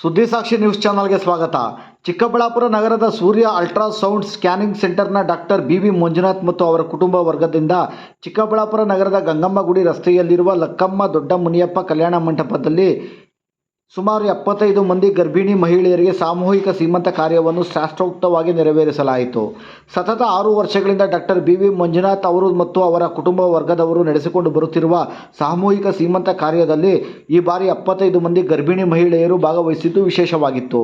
ಸುದ್ದಿ ಸಾಕ್ಷಿ ನ್ಯೂಸ್ ಚಾನಲ್ಗೆ ಸ್ವಾಗತ. ಚಿಕ್ಕಬಳ್ಳಾಪುರ ನಗರದ ಸೂರ್ಯ ಅಲ್ಟ್ರಾಸೌಂಡ್ ಸ್ಕ್ಯಾನಿಂಗ್ ಸೆಂಟರ್ನ ಡಾಕ್ಟರ್ ಬಿ ಮಂಜುನಾಥ್ ಮತ್ತು ಅವರ ಕುಟುಂಬ ವರ್ಗದಿಂದ ಚಿಕ್ಕಬಳ್ಳಾಪುರ ನಗರದ ಗಂಗಮ್ಮ ಗುಡಿ ರಸ್ತೆಯಲ್ಲಿರುವ ಲಕ್ಕಮ್ಮ ದೊಡ್ಡ ಮುನಿಯಪ್ಪ ಕಲ್ಯಾಣ ಮಂಟಪದಲ್ಲಿ ಸುಮಾರು 75 ಮಂದಿ ಗರ್ಭಿಣಿ ಮಹಿಳೆಯರಿಗೆ ಸಾಮೂಹಿಕ ಸೀಮಂತ ಕಾರ್ಯವನ್ನು ಶಾಸ್ತ್ರೋಕ್ತವಾಗಿ ನೆರವೇರಿಸಲಾಯಿತು. ಸತತ 6 ವರ್ಷಗಳಿಂದ ಡಾಕ್ಟರ್ ಬಿ ಮಂಜುನಾಥ್ ಅವರು ಮತ್ತು ಅವರ ಕುಟುಂಬ ವರ್ಗದವರು ನಡೆಸಿಕೊಂಡು ಬರುತ್ತಿರುವ ಸಾಮೂಹಿಕ ಸೀಮಂತ ಕಾರ್ಯದಲ್ಲಿ ಈ ಬಾರಿ 75 ಮಂದಿ ಗರ್ಭಿಣಿ ಮಹಿಳೆಯರು ಭಾಗವಹಿಸಿದ್ದು ವಿಶೇಷವಾಗಿತ್ತು.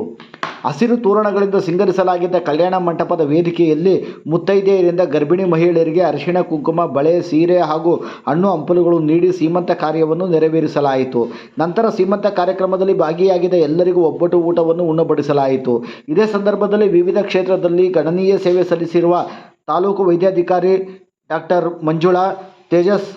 ಹಸಿರು ತೋರಣಗಳಿಂದ ಸಿಂಗರಿಸಲಾಗಿದ್ದ ಕಲ್ಯಾಣ ಮಂಟಪದ ವೇದಿಕೆಯಲ್ಲಿ ಮುತ್ತೈದೆಯರಿಂದ ಗರ್ಭಿಣಿ ಮಹಿಳೆಯರಿಗೆ ಅರಿಶಿಣ, ಕುಂಕುಮ, ಬಳೆ, ಸೀರೆ ಹಾಗೂ ಹಣ್ಣು ಹಂಪಲುಗಳು ನೀಡಿ ಸೀಮಂತ ಕಾರ್ಯವನ್ನು ನೆರವೇರಿಸಲಾಯಿತು. ನಂತರ ಸೀಮಂತ ಕಾರ್ಯಕ್ರಮದಲ್ಲಿ ಭಾಗಿಯಾಗಿದ್ದ ಎಲ್ಲರಿಗೂ ಒಬ್ಬಟ್ಟು ಊಟವನ್ನು ಉಣಬಡಿಸಲಾಯಿತು. ಇದೇ ಸಂದರ್ಭದಲ್ಲಿ ವಿವಿಧ ಕ್ಷೇತ್ರದಲ್ಲಿ ಗಣನೀಯ ಸೇವೆ ಸಲ್ಲಿಸಿರುವ ತಾಲೂಕು ವೈದ್ಯಾಧಿಕಾರಿ ಡಾಕ್ಟರ್ ಮಂಜುಳಾ, ತೇಜಸ್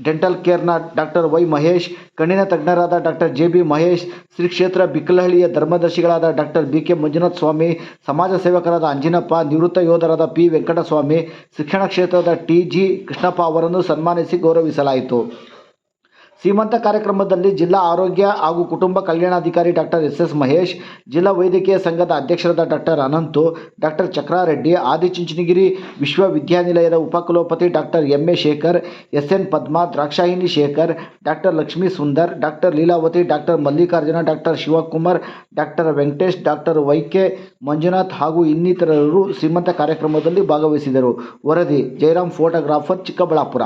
ಡೆಂಟಲ್ ಕೇರ್ನ ಡಾಕ್ಟರ್ ವೈ ಮಹೇಶ್, ಕಣ್ಣಿನ ತಜ್ಞರಾದ ಡಾಕ್ಟರ್ ಜೆ.ಬಿ. ಮಹೇಶ್, ಶ್ರೀ ಕ್ಷೇತ್ರ ಬಿಕ್ಕಲಹಳ್ಳಿಯ ಧರ್ಮದರ್ಶಿಗಳಾದ ಡಾಕ್ಟರ್ ಬಿ.ಕೆ. ಮಂಜುನಾಥ ಸ್ವಾಮಿ, ಸಮಾಜ ಸೇವಕರಾದ ಅಂಜಿನಪ್ಪ, ನಿವೃತ್ತ ಯೋಧರಾದ ಪಿ. ವೆಂಕಟಸ್ವಾಮಿ, ಶಿಕ್ಷಣ ಕ್ಷೇತ್ರದ ಟಿ.ಜಿ. ಕೃಷ್ಣಪ್ಪ ಅವರನ್ನು ಸನ್ಮಾನಿಸಿ ಗೌರವಿಸಲಾಯಿತು. ಸೀಮಂತ ಕಾರ್ಯಕ್ರಮದಲ್ಲಿ ಜಿಲ್ಲಾ ಆರೋಗ್ಯ ಹಾಗೂ ಕುಟುಂಬ ಕಲ್ಯಾಣಾಧಿಕಾರಿ ಡಾಕ್ಟರ್ ಎಸ್. ಮಹೇಶ್, ಜಿಲ್ಲಾ ವೈದ್ಯಕೀಯ ಸಂಘದ ಅಧ್ಯಕ್ಷರಾದ ಡಾಕ್ಟರ್ ಅನಂತು, ಡಾಕ್ಟರ್ ಚಕ್ರಾರೆಡ್ಡಿ, ಆದಿಚುಂಚನಗಿರಿ ವಿಶ್ವವಿದ್ಯಾನಿಲಯದ ಉಪಕುಲಪತಿ doctor M A. Shekhar, S N. Padma, Drakshayini Shekhar, doctor Lakshmi Sundar, doctor Leelavathi, doctor Mallikarjuna, doctor Shivakumar, doctor Venkatesh, doctor Y K. Manjunath ಹಾಗೂ ಇನ್ನಿತರರು ಸೀಮಂತ ಕಾರ್ಯಕ್ರಮದಲ್ಲಿ ಭಾಗವಹಿಸಿದರು. ವರದಿ ಜಯರಾಮ್, ಫೋಟೋಗ್ರಾಫರ್, ಚಿಕ್ಕಬಳ್ಳಾಪುರ.